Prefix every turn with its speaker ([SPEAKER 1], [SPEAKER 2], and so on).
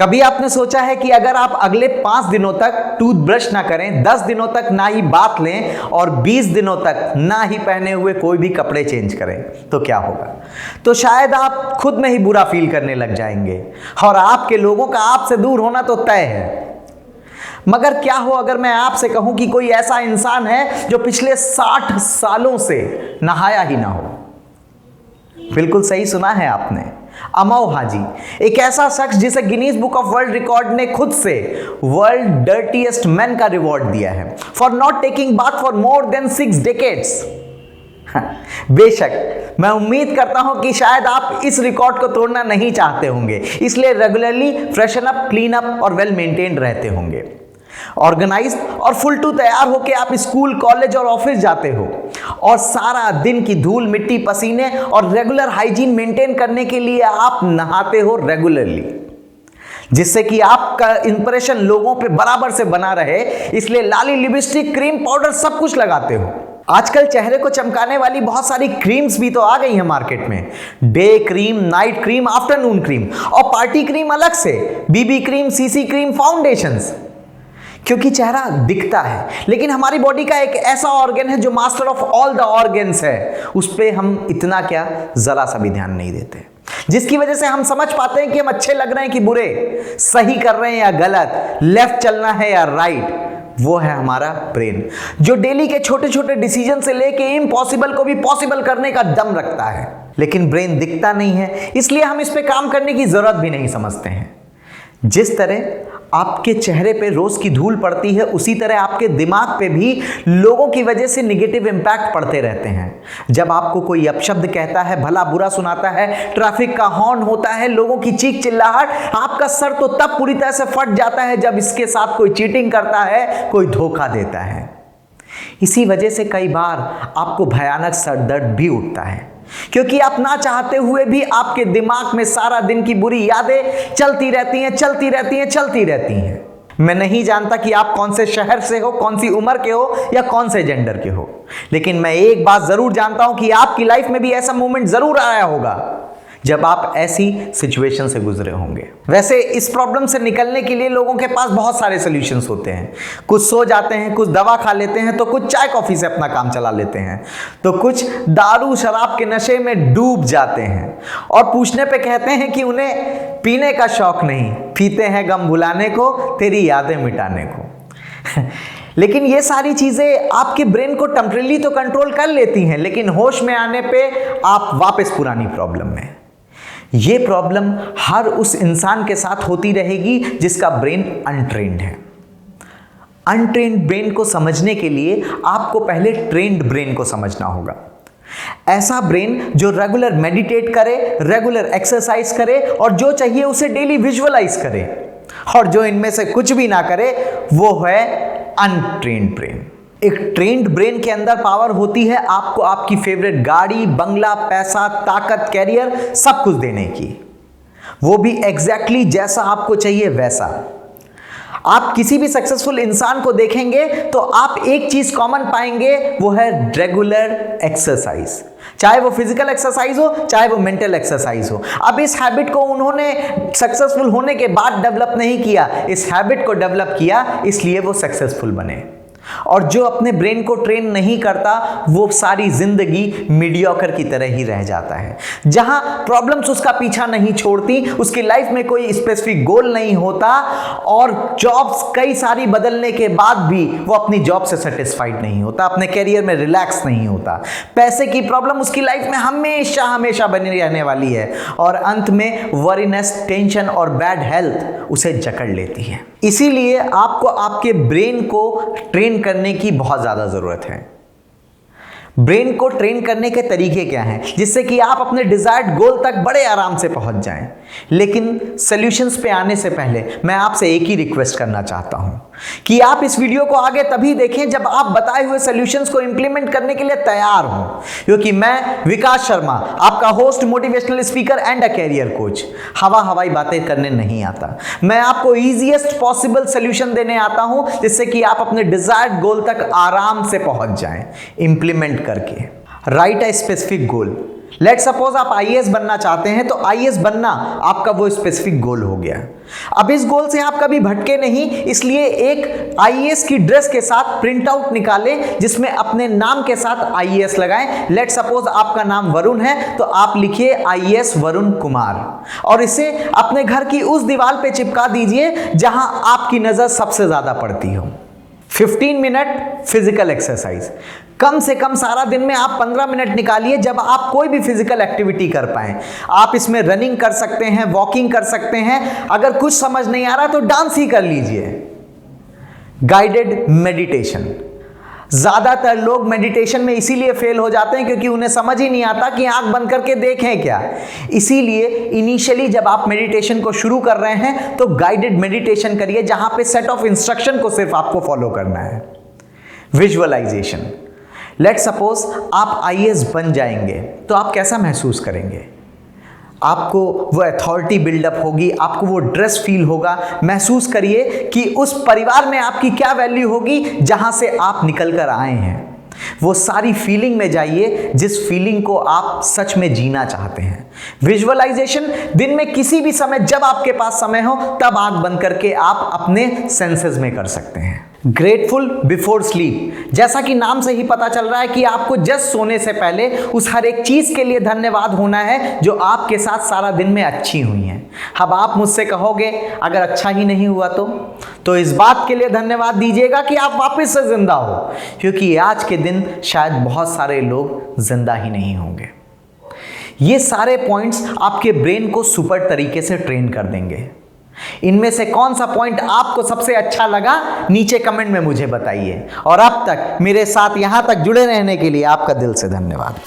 [SPEAKER 1] कभी आपने सोचा है कि अगर आप अगले 5 दिनों तक टूथब्रश ना करें, 10 दिनों तक ना ही बात लें और 20 दिनों तक ना ही पहने हुए कोई भी कपड़े चेंज करें तो क्या होगा? तो शायद आप खुद में ही बुरा फील करने लग जाएंगे और आपके लोगों का आपसे दूर होना तो तय है। मगर क्या हो अगर मैं आपसे कहूं कि कोई ऐसा इंसान है जो पिछले 60 सालों से नहाया ही ना हो? बिल्कुल सही सुना है आपने, अमौ हाजी, एक ऐसा शख्स जिसे Guinness book of world record ने खुद से वर्ल्ड डर्टीएस्ट मैन का रिवॉर्ड दिया है for not taking bath for more than 6 decades. बेशक मैं उम्मीद करता हूं कि शायद आप इस रिकॉर्ड को तोड़ना नहीं चाहते होंगे, इसलिए regularly freshen up, clean up और वेल मेंटेन्ड रहते होंगे। ऑर्गेनाइज और फुल टू तैयार होकर आप स्कूल, कॉलेज और ऑफिस जाते हो और सारा दिन की धूल, मिट्टी, पसीने और रेगुलर हाइजीन मेंटेन करने के लिए आप नहाते हो रेगुलरली, जिससे कि आपका इंप्रेशन लोगों पे बराबर से बना रहे, इसलिए लाली, लिपस्टिक, क्रीम, पाउडर सब कुछ लगाते हो। आजकल चेहरे को चमकाने वाली बहुत सारी क्रीम्स भी तो आ गई हैं मार्केट में, day cream, night cream, afternoon cream और पार्टी क्रीम अलग से, BB cream, CC cream, foundations. क्योंकि चेहरा दिखता है, लेकिन हमारी बॉडी का एक ऐसा ऑर्गन है जो master of all the organs है, उस पर हम इतना क्या जरा सा भी ध्यान नहीं देते, जिसकी वजह से हम समझ पाते हैं कि हम अच्छे लग रहे हैं कि बुरे, सही कर रहे हैं या गलत, लेफ्ट चलना है या राइट। वो है हमारा ब्रेन, जो डेली के छोटे छोटे डिसीजन से लेके इम्पॉसिबल को भी पॉसिबल करने का दम रखता है। लेकिन ब्रेन दिखता नहीं है, इसलिए हम इस पे काम करने की जरूरत भी नहीं समझते हैं। जिस तरह आपके चेहरे पे रोज की धूल पड़ती है, उसी तरह आपके दिमाग पे भी लोगों की वजह से निगेटिव इंपैक्ट पड़ते रहते हैं। जब आपको कोई अपशब्द कहता है, भला बुरा सुनाता है, ट्रैफिक का हॉर्न होता है, लोगों की चीख चिल्लाहट, आपका सर तो तब पूरी तरह से फट जाता है जब इसके साथ कोई चीटिंग करता है, कोई धोखा देता है। इसी वजह से कई बार आपको भयानक सर दर्द भी उठता है, क्योंकि आप ना चाहते हुए भी आपके दिमाग में सारा दिन की बुरी यादें चलती रहती हैं। मैं नहीं जानता कि आप कौन से शहर से हो, कौन सी उम्र के हो या कौन से जेंडर के हो, लेकिन मैं एक बात जरूर जानता हूं कि आपकी लाइफ में भी ऐसा मोमेंट जरूर आया होगा जब आप ऐसी सिचुएशन से गुजरे होंगे। वैसे इस प्रॉब्लम से निकलने के लिए लोगों के पास बहुत सारे सॉल्यूशंस होते हैं। कुछ सो जाते हैं, कुछ दवा खा लेते हैं, तो कुछ चाय कॉफी से अपना काम चला लेते हैं, तो कुछ दारू शराब के नशे में डूब जाते हैं और पूछने पे कहते हैं कि उन्हें पीने का शौक नहीं, पीते हैं गम भुलाने को, तेरी यादें मिटाने को। लेकिन ये सारी चीजें आपके ब्रेन को टेम्परेरी तो कंट्रोल कर लेती हैं, लेकिन होश में आने पे आप वापस पुरानी प्रॉब्लम में। ये प्रॉब्लम हर उस इंसान के साथ होती रहेगी जिसका ब्रेन अनट्रेन्ड है। अनट्रेन्ड ब्रेन को समझने के लिए आपको पहले ट्रेन्ड ब्रेन को समझना होगा। ऐसा ब्रेन जो रेगुलर मेडिटेट करे, रेगुलर एक्सरसाइज करे और जो चाहिए उसे डेली विजुअलाइज करे, और जो इनमें से कुछ भी ना करे वो है अनट्रेन्ड ब्रेन। एक ट्रेन्ड ब्रेन के अंदर पावर होती है आपको आपकी फेवरेट गाड़ी, बंगला, पैसा, ताकत, कैरियर सब कुछ देने की, वो भी एग्जैक्टली जैसा आपको चाहिए वैसा। आप किसी भी सक्सेसफुल इंसान को देखेंगे तो आप एक चीज कॉमन पाएंगे, वो है रेगुलर एक्सरसाइज, चाहे वो फिजिकल एक्सरसाइज हो, चाहे वो मेंटल एक्सरसाइज हो। अब इस हैबिट को उन्होंने सक्सेसफुल होने के बाद डेवलप नहीं किया, इस हैबिट को डेवलप किया इसलिए वो सक्सेसफुल बने। और जो अपने ब्रेन को ट्रेन नहीं करता वो सारी जिंदगी मीडियोकर की तरह ही रह जाता है, जहां प्रॉब्लम्स उसका पीछा नहीं छोड़ती, उसकी लाइफ में कोई स्पेसिफिक गोल नहीं होता और जॉब्स कई सारी बदलने के बाद भी वो अपनी जॉब से सेटिस्फाइड नहीं होता, अपने कैरियर में रिलैक्स नहीं होता। पैसे की प्रॉब्लम उसकी लाइफ में हमेशा हमेशा बनी रहने वाली है और अंत में वरीनेस, टेंशन और बैड हेल्थ उसे जकड़ लेती है। इसीलिए आपको आपके ब्रेन को ट्रेन करने की बहुत ज्यादा जरूरत है। ब्रेन को ट्रेन करने के तरीके क्या हैं जिससे कि आप अपने डिजायर्ड गोल तक बड़े आराम से पहुंच जाएं। लेकिन सॉल्यूशंस पे आने से पहले मैं आपसे एक ही रिक्वेस्ट करना चाहता हूं कि आप इस वीडियो को आगे तभी देखें जब आप बताए हुए सॉल्यूशंस को इंप्लीमेंट करने के लिए तैयार हों, क्योंकि मैं विकास शर्मा, आपका host, motivational speaker and a career coach, हवाई बातें करने नहीं आता। मैं आपको इजीएस्ट पॉसिबल सॉल्यूशन देने आता हूं जिससे कि आप अपने डिजायर्ड गोल तक आराम से पहुंच जाएं, इंप्लीमेंट करके। Right a specific goal, let suppose आप आईएएस बनना चाहते हैं, तो आईएएस बनना आपका वो स्पेसिफिक गोल हो गया। अब इस गोल से आप कभी भटके नहीं, इसलिए एक आईएएस की ड्रेस के साथ प्रिंट आउट निकालें जिसमें अपने नाम के साथ आईएएस लगाएं। लेट सपोज आपका नाम वरुण है, तो आप लिखिए आईएएस वरुण कुमार, और इसे अपने घर की उस दीवार पे चिपका दीजिए जहां आपकी नजर सबसे ज्यादा पड़ती हो। 15 मिनट फिजिकल एक्सरसाइज, कम से कम सारा दिन में आप 15 मिनट निकालिए जब आप कोई भी फिजिकल एक्टिविटी कर पाएं। आप इसमें रनिंग कर सकते हैं, वॉकिंग कर सकते हैं, अगर कुछ समझ नहीं आ रहा तो डांस ही कर लीजिए। गाइडेड मेडिटेशन, ज्यादातर लोग मेडिटेशन में इसीलिए फेल हो जाते हैं क्योंकि उन्हें समझ ही नहीं आता कि आंख बंद करके देखें क्या। इसीलिए इनिशियली जब आप मेडिटेशन को शुरू कर रहे हैं तो गाइडेड मेडिटेशन करिए जहां पे सेट ऑफ इंस्ट्रक्शन को सिर्फ आपको फॉलो करना है। विजुअलाइजेशन, लेट सपोज आप आईएएस बन जाएंगे तो आप कैसा महसूस करेंगे? आपको वो अथॉरिटी बिल्डअप होगी, आपको वो ड्रेस फील होगा। महसूस करिए कि उस परिवार में आपकी क्या वैल्यू होगी जहां से आप निकल कर आए हैं। वो सारी फीलिंग में जाइए जिस फीलिंग को आप सच में जीना चाहते हैं। विजुअलाइजेशन, दिन में किसी भी समय जब आपके पास समय हो तब आंख बंद करके आप अपने सेंसेस में कर सकते हैं। ग्रेटफुल बिफोर स्लीप, जैसा कि नाम से ही पता चल रहा है कि आपको जस्ट सोने से पहले उस हर एक चीज के लिए धन्यवाद होना है जो आपके साथ सारा दिन में अच्छी हुई हैं। अब आप मुझसे कहोगे अगर अच्छा ही नहीं हुआ तो इस बात के लिए धन्यवाद दीजिएगा कि आप वापस से जिंदा हो, क्योंकि आज के दिन शायद बहुत सारे लोग जिंदा ही नहीं होंगे। ये सारे पॉइंट्स आपके ब्रेन को सुपर तरीके से ट्रेन कर देंगे। इनमें से कौन सा पॉइंट आपको सबसे अच्छा लगा नीचे कमेंट में मुझे बताइए। और अब तक मेरे साथ यहां तक जुड़े रहने के लिए आपका दिल से धन्यवाद।